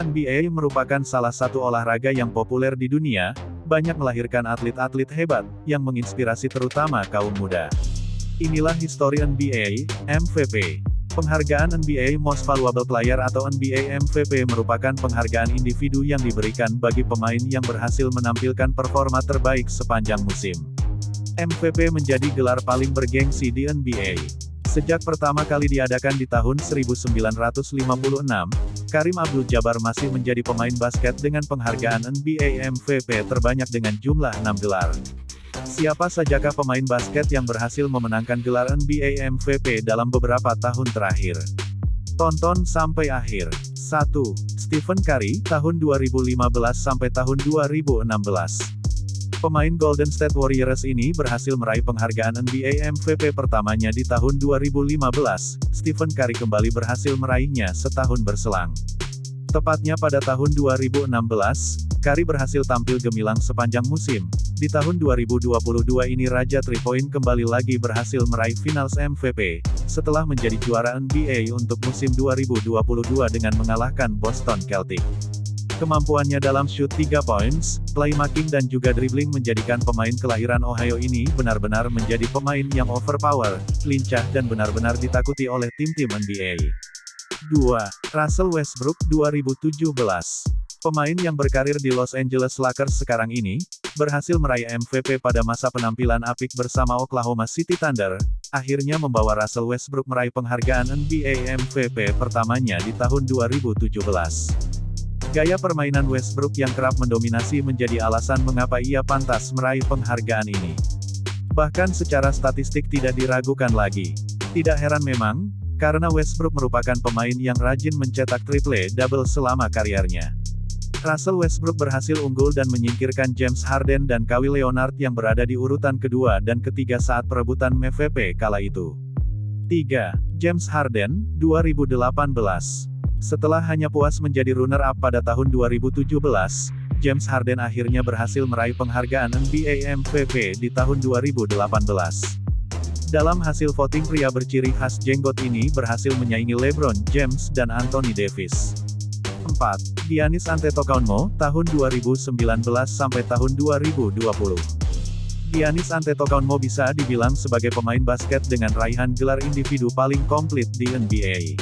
NBA merupakan salah satu olahraga yang populer di dunia, banyak melahirkan atlet-atlet hebat, yang menginspirasi terutama kaum muda. Inilah histori NBA MVP. Penghargaan NBA Most Valuable Player atau NBA MVP merupakan penghargaan individu yang diberikan bagi pemain yang berhasil menampilkan performa terbaik sepanjang musim. MVP menjadi gelar paling bergengsi di NBA. Sejak pertama kali diadakan di tahun 1956, Kareem Abdul-Jabbar masih menjadi pemain basket dengan penghargaan NBA MVP terbanyak dengan jumlah 6 gelar. Siapa sajakah pemain basket yang berhasil memenangkan gelar NBA MVP dalam beberapa tahun terakhir? Tonton sampai akhir. 1. Stephen Curry, tahun 2015 sampai tahun 2016. Pemain Golden State Warriors ini berhasil meraih penghargaan NBA MVP pertamanya di tahun 2015, Stephen Curry kembali berhasil meraihnya setahun berselang. Tepatnya pada tahun 2016, Curry berhasil tampil gemilang sepanjang musim. Di tahun 2022 ini Raja 3 Point kembali lagi berhasil meraih Finals MVP, setelah menjadi juara NBA untuk musim 2022 dengan mengalahkan Boston Celtics. Kemampuannya dalam shoot 3 points, playmaking dan juga dribbling menjadikan pemain kelahiran Ohio ini benar-benar menjadi pemain yang overpower, lincah dan benar-benar ditakuti oleh tim-tim NBA. 2. Russell Westbrook, 2017. Pemain yang berkarir di Los Angeles Lakers sekarang ini, berhasil meraih MVP pada masa penampilan apik bersama Oklahoma City Thunder, akhirnya membawa Russell Westbrook meraih penghargaan NBA MVP pertamanya di tahun 2017. Gaya permainan Westbrook yang kerap mendominasi menjadi alasan mengapa ia pantas meraih penghargaan ini. Bahkan secara statistik tidak diragukan lagi. Tidak heran memang, karena Westbrook merupakan pemain yang rajin mencetak triple-double selama karirnya. Russell Westbrook berhasil unggul dan menyingkirkan James Harden dan Kawhi Leonard yang berada di urutan kedua dan ketiga saat perebutan MVP kala itu. 3. James Harden, 2018. Setelah hanya puas menjadi runner-up pada tahun 2017, James Harden akhirnya berhasil meraih penghargaan NBA MVP di tahun 2018. Dalam hasil voting pria berciri khas jenggot ini berhasil menyaingi LeBron James dan Anthony Davis. 4. Giannis Antetokounmpo, tahun 2019 sampai tahun 2020. Giannis Antetokounmpo bisa dibilang sebagai pemain basket dengan raihan gelar individu paling komplit di NBA.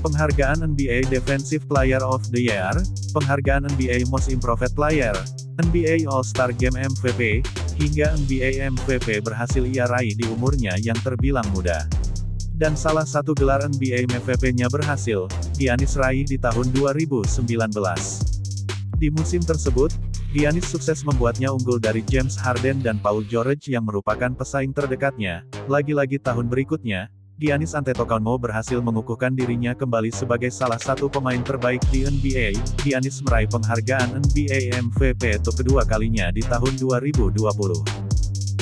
Penghargaan NBA Defensive Player of the Year, penghargaan NBA Most Improved Player, NBA All-Star Game MVP, hingga NBA MVP berhasil ia raih di umurnya yang terbilang muda. Dan salah satu gelar NBA MVP-nya berhasil, Giannis raih di tahun 2019. Di musim tersebut, Giannis sukses membuatnya unggul dari James Harden dan Paul George yang merupakan pesaing terdekatnya. Lagi-lagi tahun berikutnya, Giannis Antetokounmpo berhasil mengukuhkan dirinya kembali sebagai salah satu pemain terbaik di NBA. Giannis meraih penghargaan NBA MVP untuk kedua kalinya di tahun 2020.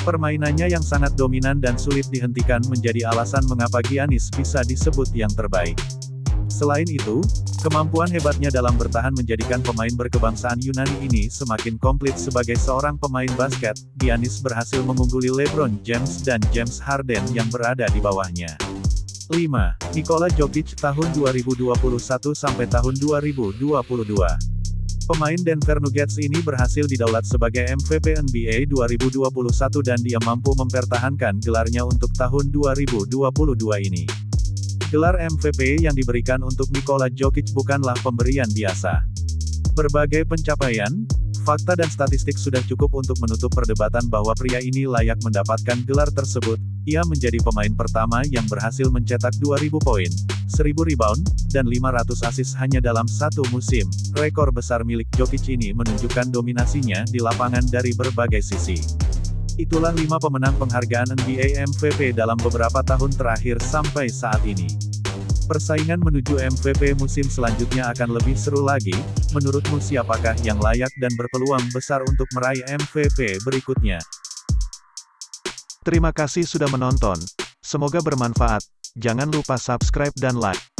Permainannya yang sangat dominan dan sulit dihentikan menjadi alasan mengapa Giannis bisa disebut yang terbaik. Selain itu, kemampuan hebatnya dalam bertahan menjadikan pemain berkebangsaan Yunani ini semakin komplit sebagai seorang pemain basket. Giannis berhasil mengungguli LeBron James dan James Harden yang berada di bawahnya. 5. Nikola Jokic, tahun 2021 sampai tahun 2022. Pemain Denver Nuggets ini berhasil didaulat sebagai MVP NBA 2021 dan dia mampu mempertahankan gelarnya untuk tahun 2022 ini. Gelar MVP yang diberikan untuk Nikola Jokic bukanlah pemberian biasa. Berbagai pencapaian, fakta dan statistik sudah cukup untuk menutup perdebatan bahwa pria ini layak mendapatkan gelar tersebut. Ia menjadi pemain pertama yang berhasil mencetak 2000 poin, 1000 rebound, dan 500 assist hanya dalam satu musim. Rekor besar milik Jokic ini menunjukkan dominasinya di lapangan dari berbagai sisi. Itulah 5 pemenang penghargaan NBA MVP dalam beberapa tahun terakhir sampai saat ini. Persaingan menuju MVP musim selanjutnya akan lebih seru lagi. Menurutmu siapakah yang layak dan berpeluang besar untuk meraih MVP berikutnya? Terima kasih sudah menonton. Semoga bermanfaat. Jangan lupa subscribe dan like.